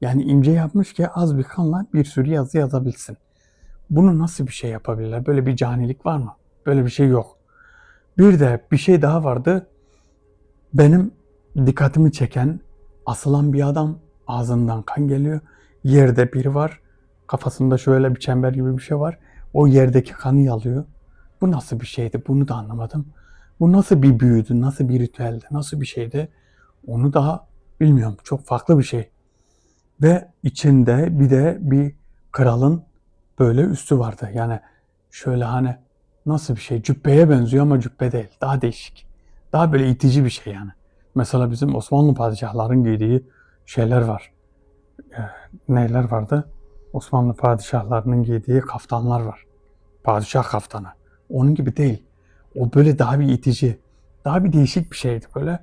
[SPEAKER 1] Yani ince yapmış ki az bir kanla bir sürü yazı yazabilsin. Bunu nasıl bir şey yapabilirler? Böyle bir canilik var mı? Böyle bir şey yok. Bir de bir şey daha vardı. Benim dikkatimi çeken, asılan bir adam, ağzından kan geliyor. Yerde biri var. Kafasında şöyle bir çember gibi bir şey var. O yerdeki kanı yalıyor. Bu nasıl bir şeydi? Bunu da anlamadım. Bu nasıl bir büyüdü? Nasıl bir ritüeldi? Nasıl bir şeydi? Onu daha bilmiyorum. Çok farklı bir şey. Ve içinde bir de bir kralın böyle üstü vardı. Yani şöyle hani nasıl bir şey? Cübbeye benziyor ama cübbe değil. Daha değişik. Daha böyle itici bir şey yani. Mesela bizim Osmanlı padişahların giydiği şeyler var. Ee, Neler vardı? Osmanlı padişahlarının giydiği kaftanlar var. Padişah kaftanı. Onun gibi değil. O böyle daha bir itici, daha bir değişik bir şeydi böyle.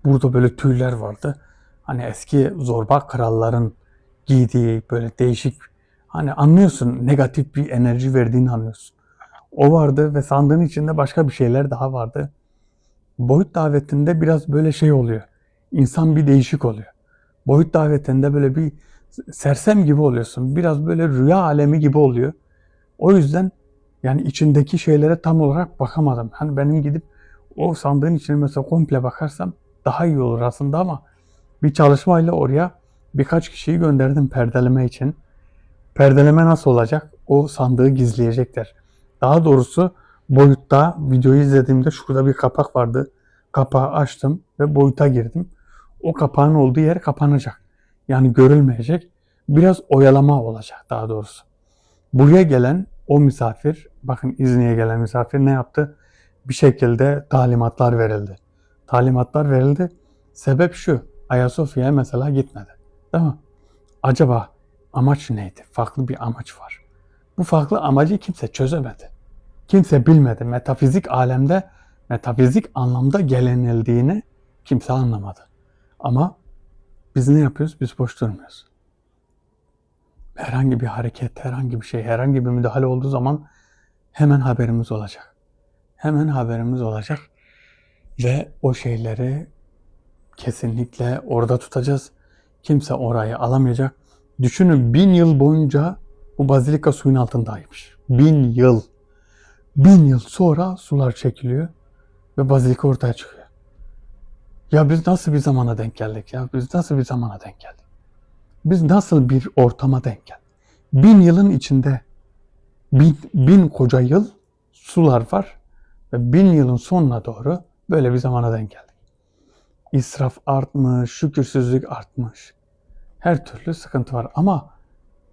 [SPEAKER 1] Burada böyle tüyler vardı. Hani eski zorba kralların giydiği böyle değişik, hani anlıyorsun, negatif bir enerji verdiğini anlıyorsun. O vardı ve sandığın içinde başka bir şeyler daha vardı. Boyut davetinde biraz böyle şey oluyor. İnsan bir değişik oluyor. Boyut davetinde böyle bir sersem gibi oluyorsun. Biraz böyle rüya alemi gibi oluyor. O yüzden yani içindeki şeylere tam olarak bakamadım. Hani benim gidip o sandığın içine mesela komple bakarsam daha iyi olur aslında ama bir çalışmayla oraya birkaç kişiyi gönderdim perdeleme için. Perdeleme nasıl olacak? O sandığı gizleyecekler. Daha doğrusu boyutta videoyu izlediğimde şurada bir kapak vardı. Kapağı açtım ve boyuta girdim. O kapağın olduğu yer kapanacak. Yani görülmeyecek. Biraz oyalama olacak daha doğrusu. Buraya gelen o misafir, bakın İzni'ye gelen misafir ne yaptı? Bir şekilde talimatlar verildi. Talimatlar verildi. Sebep şu, Ayasofya'ya mesela gitmedi. Değil mi? Acaba amaç neydi? Farklı bir amaç var. Bu farklı amacı kimse çözemedi. Kimse bilmedi. Metafizik alemde, metafizik anlamda gelinildiğini kimse anlamadı. Ama biz ne yapıyoruz? Biz boş durmuyoruz. Herhangi bir hareket, herhangi bir şey, herhangi bir müdahale olduğu zaman hemen haberimiz olacak. Hemen haberimiz olacak ve o şeyleri kesinlikle orada tutacağız. Kimse orayı alamayacak. Düşünün 1000 yıl boyunca bu bazilika suyun altındaymış. 1000 yıl. 1000 yıl sonra sular çekiliyor ve bazilika ortaya çıkıyor. Ya biz nasıl bir zamana denk geldik ya? Biz nasıl bir zamana denk geldik? Biz nasıl bir ortama denk geldik? 1000 yılın içinde bin koca yıl sular var ve 1000 yılın sonuna doğru böyle bir zamana denk geldik. İsraf artmış, şükürsüzlük artmış. Her türlü sıkıntı var ama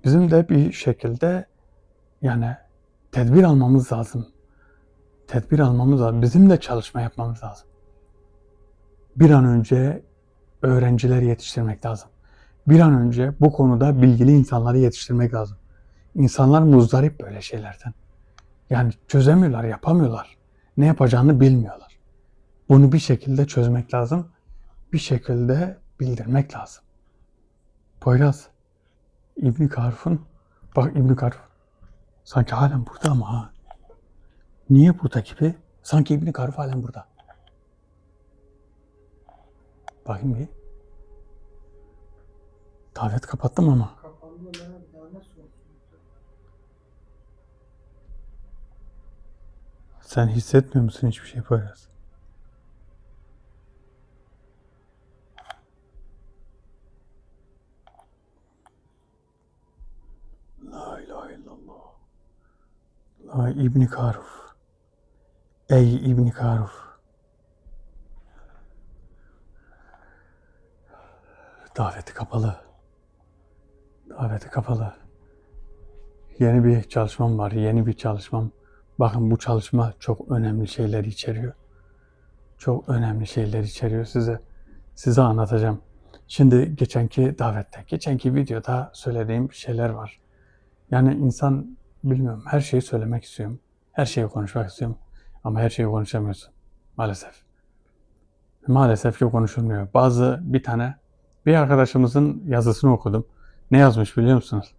[SPEAKER 1] bizim de bir şekilde yani tedbir almamız lazım. Tedbir almamız lazım. Bizim de çalışma yapmamız lazım. Bir an önce öğrencileri yetiştirmek lazım. Bir an önce bu konuda bilgili insanları yetiştirmek lazım. İnsanlar muzdarip böyle şeylerden. Yani çözemiyorlar, yapamıyorlar. Ne yapacağını bilmiyorlar. Bunu bir şekilde çözmek lazım. Bir şekilde bildirmek lazım. Poyraz, İbn Karf'ın, bak İbn Karf sanki halen burada ama ha. Niye burada gibi? Sanki İbn Karf halen burada. Bakayım bir. Davet kapattım ama.
[SPEAKER 2] Kapandı mı? Bir daha nasıl olsun?
[SPEAKER 1] Sen hissetmiyor musun hiçbir şey Poyraz? La ilahe illallah. La İbn Karf. Ey İbn Karf. Daveti kapalı. Daveti kapalı. Yeni bir çalışmam var. Yeni bir çalışmam. Bakın bu çalışma çok önemli şeyler içeriyor. Çok önemli şeyler içeriyor size anlatacağım. Şimdi geçenki davette, geçenki videoda söylediğim şeyler var. Yani insan bilmiyorum her şeyi söylemek istiyorum. Her şeyi konuşmak istiyorum. Ama her şeyi konuşamıyorsun. Maalesef. Maalesef ki konuşulmuyor. Bir arkadaşımızın yazısını okudum. Ne yazmış biliyor musunuz?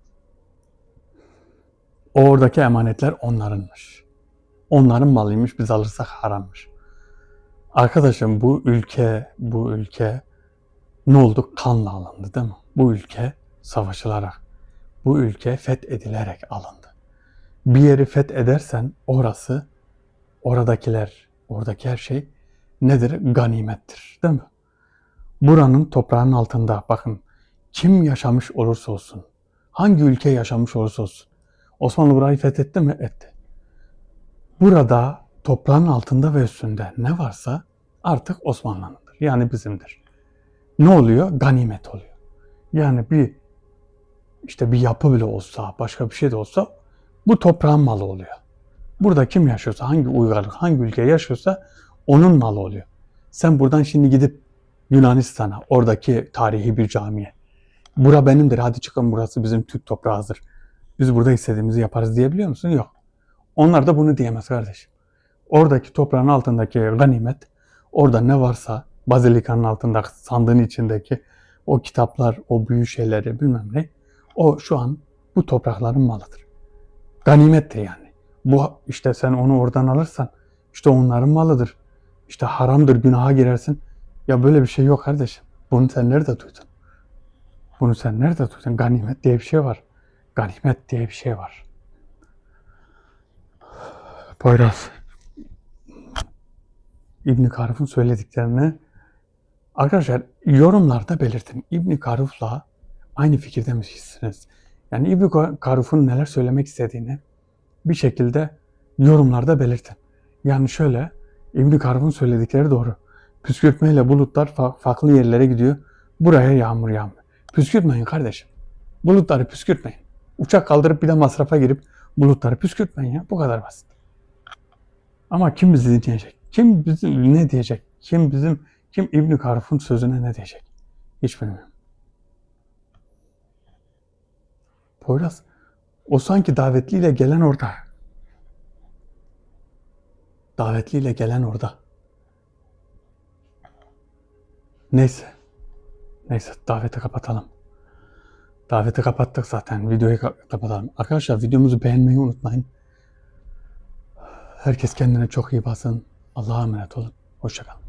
[SPEAKER 1] Oradaki emanetler onlarınmış. Onların malıymış, biz alırsak harammış. Arkadaşım bu ülke ne oldu? Kanla alındı değil mi? Bu ülke savaşılarak, bu ülke fethedilerek alındı. Bir yeri fethedersen oradaki her şey nedir? Ganimettir değil mi? Buranın toprağının altında bakın kim yaşamış olursa olsun, hangi ülke yaşamış olursa olsun, Osmanlı burayı fethetti mi? Etti. Burada toprağın altında ve üstünde ne varsa artık Osmanlı'nındır. Yani bizimdir. Ne oluyor? Ganimet oluyor. Yani bir yapı bile olsa, başka bir şey de olsa bu toprağın malı oluyor. Burada kim yaşıyorsa, hangi uygarlık, hangi ülke yaşıyorsa onun malı oluyor. Sen buradan şimdi gidip Yunanistan'a, oradaki tarihi bir camiye, bura benimdir, hadi çıkın burası bizim Türk toprağıdır. Biz burada istediğimizi yaparız diyebiliyor musun? Yok. Onlar da bunu diyemez kardeşim. Oradaki toprağın altındaki ganimet, orada ne varsa, bazilikanın altındaki sandığın içindeki o kitaplar, o büyü şeyleri bilmem ne, o şu an bu toprakların malıdır. Ganimettir yani. Bu işte sen onu oradan alırsan işte onların malıdır. İşte haramdır, günaha girersin. Ya böyle bir şey yok kardeşim. Bunu sen nerede duydun? Bunu sen nerede duydun? Ganimet diye bir şey var. Ganimet diye bir şey var. Poyraz. İbn Karuf'un söylediklerini arkadaşlar yorumlarda belirtin. İbn Karuf'la aynı fikirde misiniz? Yani İbn Karuf'un neler söylemek istediğini bir şekilde yorumlarda belirtin. Yani şöyle, İbn Karuf'un söyledikleri doğru. Püskürtmeyle bulutlar farklı yerlere gidiyor. Buraya yağmur yağmıyor. Püskürtmeyin kardeşim. Bulutları püskürtmeyin. Uçak kaldırıp bir de masrafa girip bulutları püskürtmeyin ya. Bu kadar basit. Ama kim bizi dinleyecek? Kim bizim ne diyecek? Kim İbn Karuf'un sözüne ne diyecek? Hiç bilmiyorum. Poyraz, o sanki davetliyle gelen orada. Davetliyle gelen orada. Neyse. Neyse, daveti kapatalım. Daveti kapattık zaten. Videoyu kapatalım. Arkadaşlar, videomuzu beğenmeyi unutmayın. Herkes kendine çok iyi baksın. Allah'a emanet olun. Hoşça kalın.